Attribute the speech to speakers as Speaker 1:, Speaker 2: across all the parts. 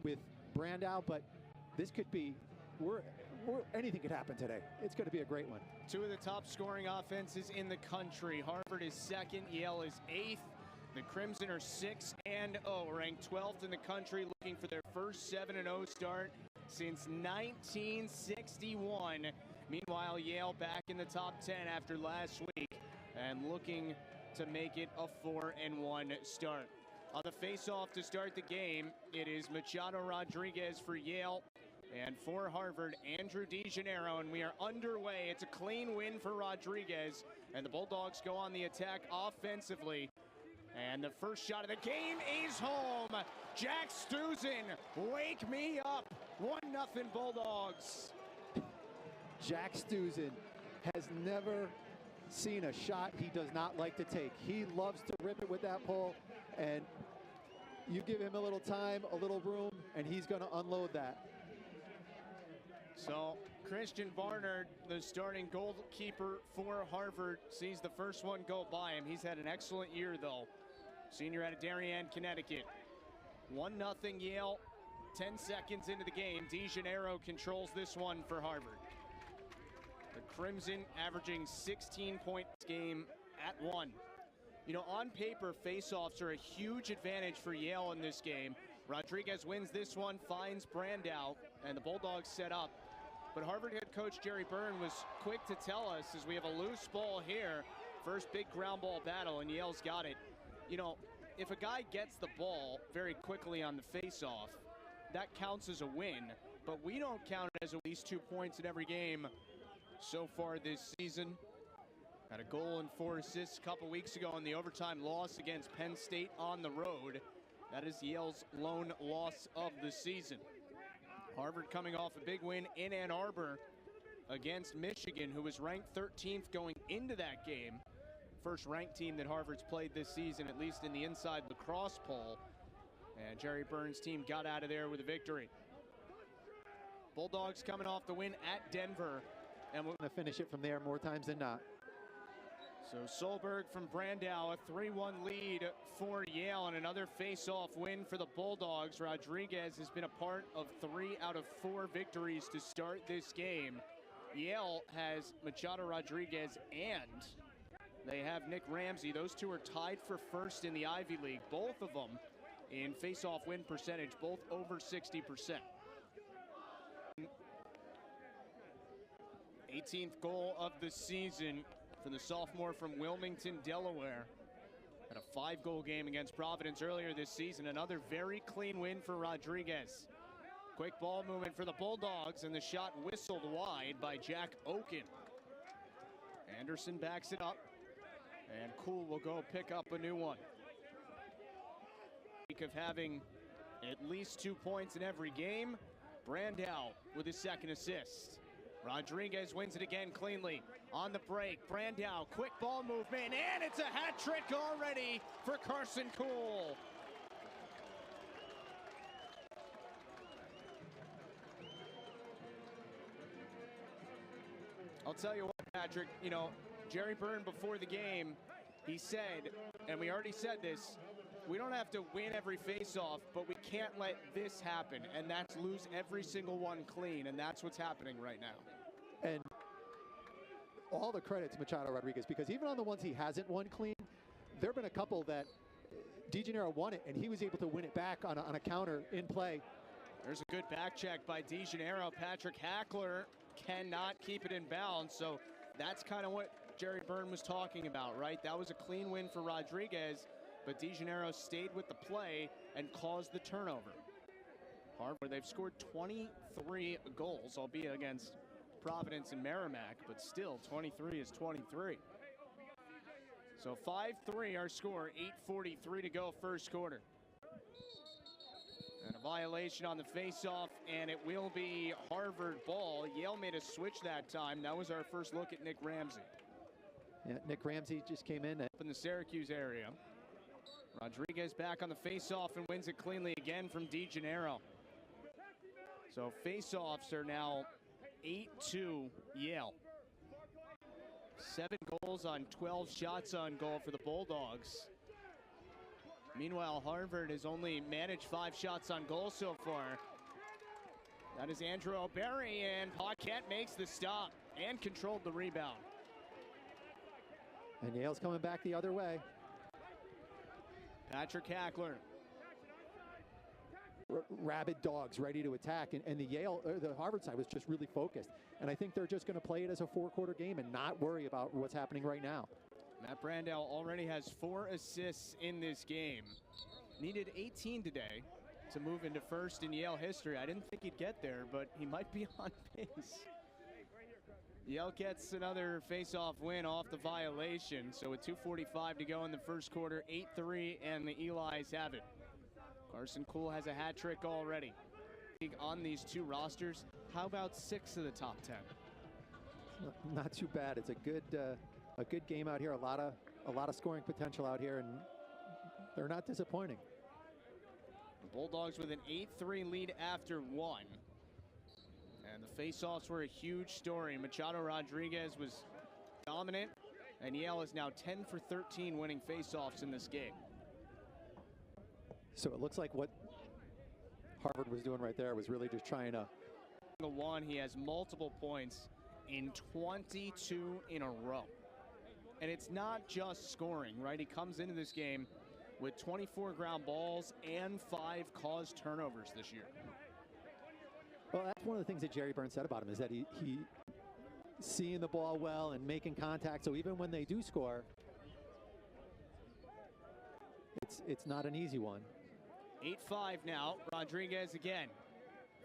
Speaker 1: with Brandow, but this could be, anything could happen today. It's going to be a great one.
Speaker 2: Two of the top scoring offenses in the country. Harvard is second, Yale is eighth. The Crimson are 6-0, ranked 12th in the country, looking for their first 7-0 start since 1961. Meanwhile, Yale back in the top 10 after last week and looking to make it a 4-1 start. On the face-off to start the game, it is Machado Rodriguez for Yale, and for Harvard, Andrew Degennaro, and we are underway. It's a clean win for Rodriguez, and the Bulldogs go on the attack offensively. And the first shot of the game is home. Jack Stuzen, wake me up. 1-0 Bulldogs.
Speaker 1: Jack Stuzen has never seen a shot he does not like to take. He loves to rip it with that pole, and you give him a little time, a little room, and he's going to unload that.
Speaker 2: So Christian Barnard, the starting goalkeeper for Harvard, sees the first one go by him. He's had an excellent year, though. Senior out of Darien, Connecticut. 1-0 Yale, 10 seconds into the game. Degennaro controls this one for Harvard. The Crimson averaging 16 points game at 1. You know, on paper, faceoffs are a huge advantage for Yale in this game. Rodriguez wins this one, finds Brandow, and the Bulldogs set up. But Harvard head coach Jerry Byrne was quick to tell us, as we have a loose ball here, first big ground ball battle, and Yale's got it. You know, if a guy gets the ball very quickly on the face-off, that counts as a win, but we don't count it as at least 2 points in every game so far this season. Had a goal and 4 assists a couple weeks ago in the overtime loss against Penn State on the road. That is Yale's lone loss of the season. Harvard coming off a big win in Ann Arbor against Michigan, who was ranked 13th going into that game. First ranked team that Harvard's played this season, at least in the inside lacrosse poll. And Jerry Byrne's team got out of there with a victory. Bulldogs coming off the win at Denver.
Speaker 1: And we're going to finish it from there more times than not.
Speaker 2: So Solberg from Brandow, a 3-1 lead for Yale, and another face-off win for the Bulldogs. Rodriguez has been a part of 3 out of 4 victories to start this game. Yale has Machado Rodriguez and they have Nick Ramsey. Those two are tied for first in the Ivy League, both of them in face-off win percentage, both over 60%. 18th goal of the season for the sophomore from Wilmington, Delaware. Had a 5-goal game against Providence earlier this season. Another very clean win for Rodriguez. Quick ball movement for the Bulldogs, and the shot whistled wide by Jack Oken. Anderson backs it up, and Kuhl will go pick up a new one. Of having at least 2 points in every game, Brandow with his second assist. Rodriguez wins it again cleanly on the break. Brandow, quick ball movement, and it's a hat trick already for Carson Kuhl. I'll tell you what, Patrick, you know, Jerry Byrne before the game, he said, and we already said this, we don't have to win every face-off, but we can't let this happen, and that's lose every single one clean, and that's what's happening right now.
Speaker 1: And all the credit to Machado Rodriguez, because even on the ones he hasn't won clean, there have been a couple that Degennaro won it, and he was able to win it back on a counter in play.
Speaker 2: There's a good back check by Degennaro. Patrick Hackler cannot keep it in bounds, so that's kind of what Jerry Byrne was talking about, right? That was a clean win for Rodriguez, but Degennaro stayed with the play and caused the turnover. Harvard, they've scored 23 goals, albeit against Providence and Merrimack, but still 23 is 23. So 5-3 our score, 8:43 to go first quarter. And a violation on the face-off, and it will be Harvard ball. Yale made a switch that time. That was our first look at Nick Ramsey.
Speaker 1: Yeah, Nick Ramsey just came in.
Speaker 2: In the Syracuse area. Rodriguez back on the face-off and wins it cleanly again from Degennaro. So face-offs are now 8-2 Yale. 7 goals on 12 shots on goal for the Bulldogs. Meanwhile, Harvard has only managed 5 shots on goal so far. That is Andrew O'Berry, and Paquette makes the stop and controlled the rebound.
Speaker 1: And Yale's coming back the other way.
Speaker 2: Patrick Hackler.
Speaker 1: Rabid dogs ready to attack, and the Harvard side was just really focused. And I think they're just going to play it as a 4-quarter game and not worry about what's happening right now.
Speaker 2: Matt Brandow already has 4 assists in this game. Needed 18 today to move into first in Yale history. I didn't think he'd get there, but he might be on pace. Yale gets another face-off win off the violation. So with 2:45 to go in the first quarter, 8-3, and the Eli's have it. Carson Kuhl has a hat trick already. On these 2 rosters, how about 6 of the top 10?
Speaker 1: Not too bad. It's a good game out here. A lot of scoring potential out here, and they're not disappointing.
Speaker 2: The Bulldogs with an 8-3 lead after 1. And the faceoffs were a huge story. Machado Rodriguez was dominant, and Yale is now 10 for 13 winning faceoffs in this game.
Speaker 1: So it looks like what Harvard was doing right there was really just trying to.
Speaker 2: He has multiple points in 22 in a row. And it's not just scoring, right? He comes into this game with 24 ground balls and 5 caused turnovers this year.
Speaker 1: Well, that's one of the things that Jerry Burns said about him, is that he seeing the ball well and making contact. So even when they do score, it's not an easy one.
Speaker 2: 8-5 now. Rodriguez again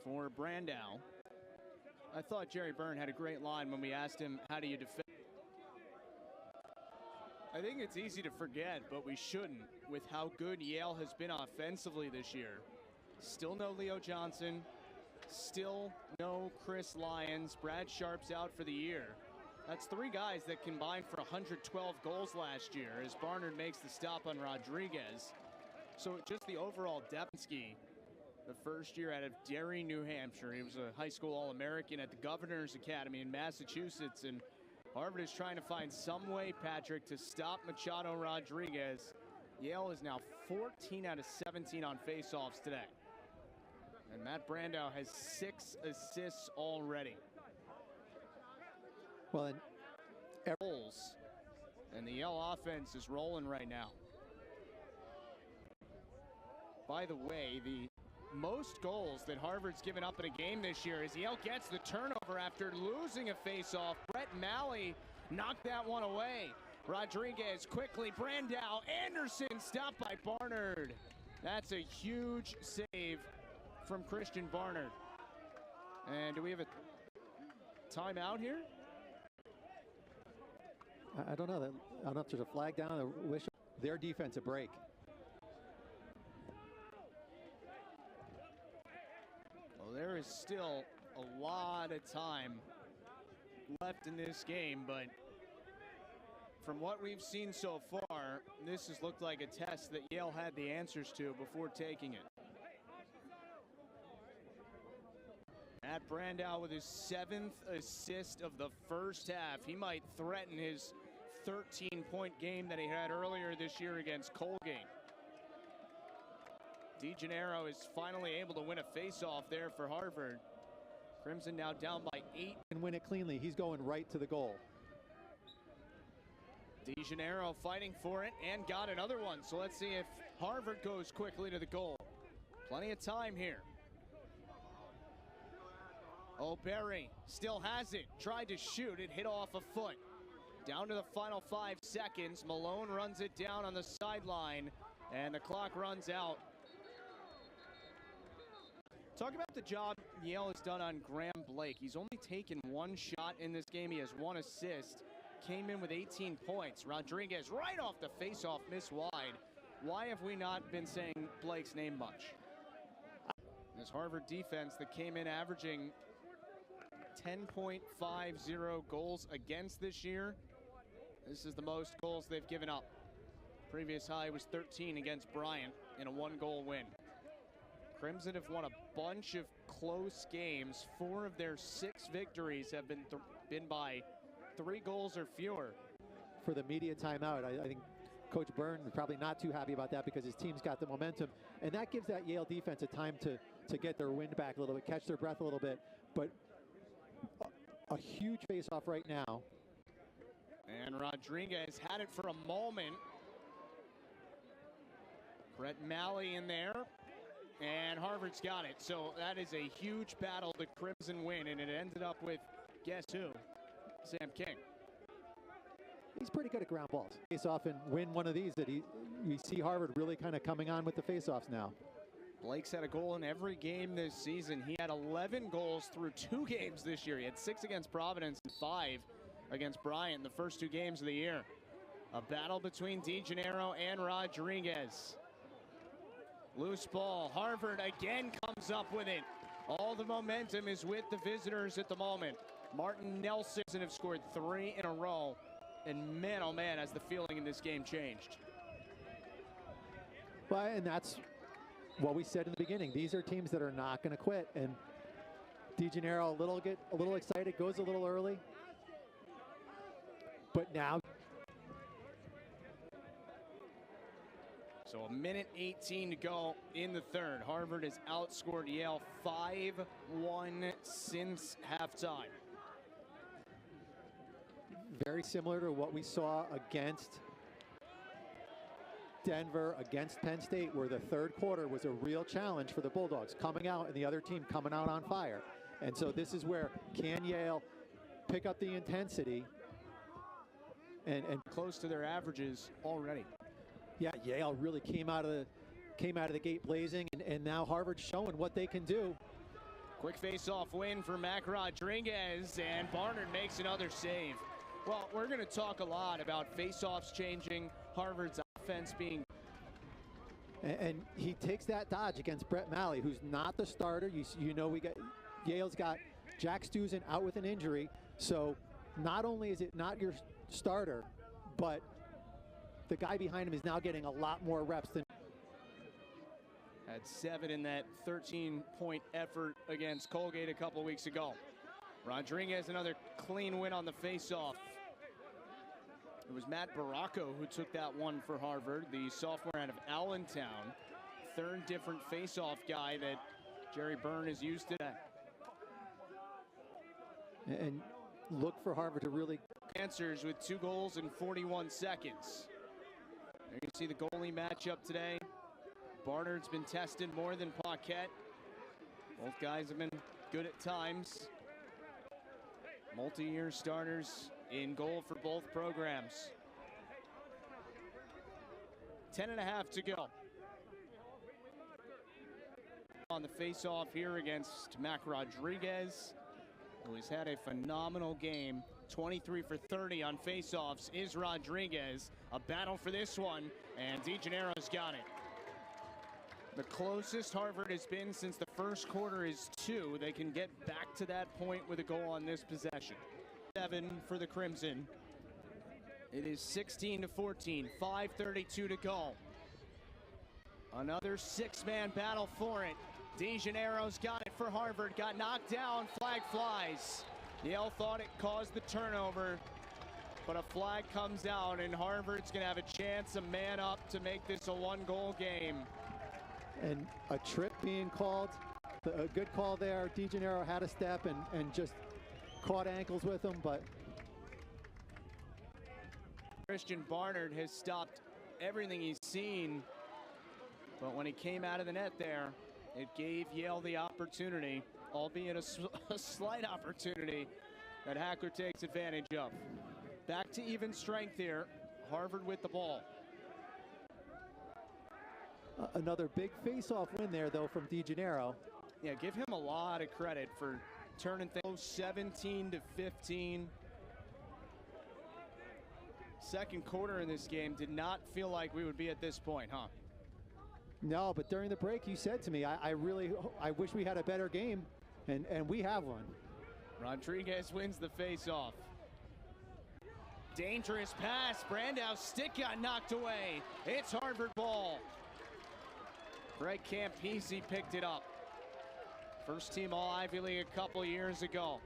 Speaker 2: for Brandow. I thought Jerry Byrne had a great line when we asked him, how do you defend? I think it's easy to forget, but we shouldn't, with how good Yale has been offensively this year. Still no Leo Johnson. Still no Chris Lyons. Brad Sharp's out for the year. That's 3 guys that combined for 112 goals last year as Barnard makes the stop on Rodriguez. So just the overall Degennaro, the first year out of Derry, New Hampshire. He was a high school All-American at the Governor's Academy in Massachusetts, and Harvard is trying to find some way, Patrick, to stop Machado Rodriguez. Yale is now 14 out of 17 on faceoffs today. And Matt Brandow has 6 assists already.
Speaker 1: Well, and
Speaker 2: the Yale offense is rolling right now. By the way, the most goals that Harvard's given up in a game this year is Yale gets the turnover after losing a faceoff. Brett Malley knocked that one away. Rodriguez quickly, Brandow, Anderson stopped by Barnard. That's a huge save from Christian Barnard. And do we have a timeout here?
Speaker 1: I don't know. I don't know if there's a flag down. I wish their defense a break.
Speaker 2: Well, there is still a lot of time left in this game, but from what we've seen so far, this has looked like a test that Yale had the answers to before taking it. Matt Brandow with his 7th assist of the first half. He might threaten his 13-point game that he had earlier this year against Colgate. Degennaro is finally able to win a faceoff there for Harvard. Crimson now down by 8.
Speaker 1: And win it cleanly. He's going right to the goal.
Speaker 2: Degennaro fighting for it and got another one. So let's see if Harvard goes quickly to the goal. Plenty of time here. O'Berry still has it. Tried to shoot. It hit off a foot. Down to the final 5 seconds. Malone runs it down on the sideline, and the clock runs out. Talk about the job Yale has done on Graham Blake. He's only taken 1 shot in this game. He has 1 assist. Came in with 18 points. Rodriguez right off the faceoff, miss wide. Why have we not been saying Blake's name much? This Harvard defense that came in averaging 10.50 goals against this year. This is the most goals they've given up. Previous high was 13 against Bryant in a 1-goal win. Crimson have won a bunch of close games. 4 of their 6 victories have been by 3 goals or fewer.
Speaker 1: For the media timeout, I think Coach Byrne is probably not too happy about that because his team's got the momentum. And that gives that Yale defense a time to get their wind back a little bit, catch their breath a little bit. But a huge face-off right now.
Speaker 2: And Rodriguez had it for a moment. Brett Malley in there. And Harvard's got it. So that is a huge battle the Crimson win. And it ended up with, guess who? Sam King.
Speaker 1: He's pretty good at ground balls. Face off and win one of these. We see Harvard really kind of coming on with the face-offs now.
Speaker 2: Blake's had a goal in every game this season. He had 11 goals through 2 games this year. He had 6 against Providence and 5 against Bryant in the first 2 games of the year. A battle between Degennaro and Rodriguez. Loose ball. Harvard again comes up with it. All the momentum is with the visitors at the moment. Martin Nelson have scored 3 in a row. And man, oh man, has the feeling in this game changed.
Speaker 1: Well, and that's what we said in the beginning. These are teams that are not going to quit. And Degennaro get a little excited, goes a little early. But now.
Speaker 2: So a minute 18 to go in the third. Harvard has outscored Yale 5-1 since halftime.
Speaker 1: Very similar to what we saw against Denver, against Penn State, where the third quarter was a real challenge for the Bulldogs, coming out and the other team coming out on fire. And so this is where can Yale pick up the intensity and
Speaker 2: close to their averages already.
Speaker 1: Yeah, Yale really came out of the gate blazing, and now Harvard's showing what they can do.
Speaker 2: Quick face-off win for Mac Rodriguez, and Barnard makes another save. Well, we're going to talk a lot about face-offs changing, Harvard's offense being.
Speaker 1: And he takes that dodge against Brett Malley, who's not the starter. You know, Yale's got Jack Stuzen out with an injury, so not only is it not your starter, but the guy behind him is now getting a lot more reps than.
Speaker 2: Had 7 in that 13-point effort against Colgate a couple weeks ago. Rodriguez, another clean win on the face-off. It was Matt Barraco who took that one for Harvard, the sophomore out of Allentown. Third different face-off guy that Jerry Byrne is used to.
Speaker 1: And look for Harvard to really.
Speaker 2: Answers with 2 goals in 41 seconds. You can see the goalie matchup today. Barnard's been tested more than Paquette. Both guys have been good at times. Multi-year starters in goal for both programs. 10.5 to go. On the face-off here against Mac Rodriguez, who has had a phenomenal game. 23 for 30 on face-offs is Rodriguez. A battle for this one, and Degennaro's got it. The closest Harvard has been since the first quarter is 2. They can get back to that point with a goal on this possession. 7 for the Crimson. It is 16-14, 5:32 to go. Another 6-man battle for it. Degennaro's got it for Harvard, got knocked down, flag flies. Yale thought it caused the turnover, but a flag comes out, and Harvard's gonna have a chance, a man up, to make this a 1-goal game.
Speaker 1: And a trip being called, a good call there. Degennaro had a step and just caught ankles with him, but.
Speaker 2: Christian Barnard has stopped everything he's seen, but when he came out of the net there, it gave Yale the opportunity, albeit a slight opportunity, that Hackler takes advantage of. Back to even strength here. Harvard with the ball.
Speaker 1: Another big face-off win there, though, from Degennaro.
Speaker 2: Yeah, give him a lot of credit for turning things 17-15. Second quarter in this game did not feel like we would be at this point, huh?
Speaker 1: No, but during the break, you said to me, I wish we had a better game, and we have one.
Speaker 2: Rodriguez wins the face-off. Dangerous pass. Brandau's stick got knocked away. It's Harvard ball. Greg Campisi picked it up. First team All-Ivy League a couple years ago.